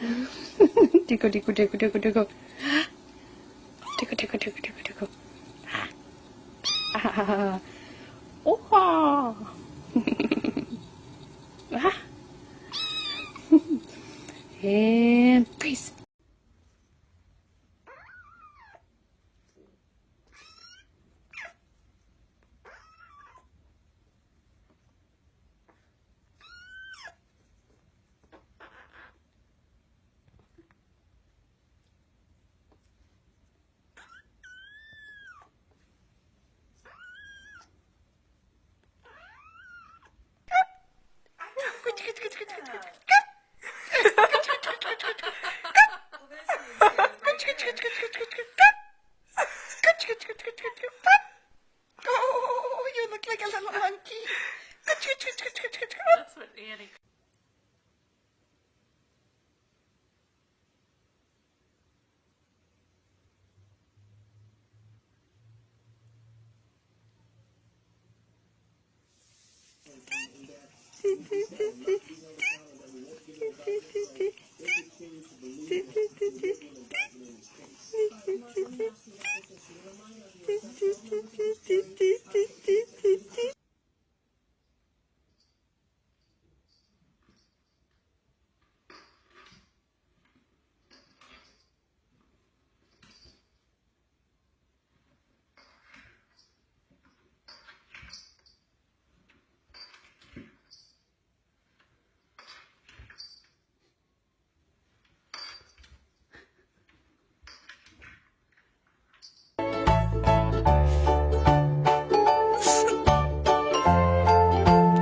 Tickle, tickle, tickle, tickle, tickle. Tickle, tickle, tickle, tickle, tickle. Ah. Oh. Ah. And freeze. Oh, you look like a little monkey. That's what Annie.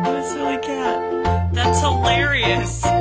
What a silly cat. That's hilarious.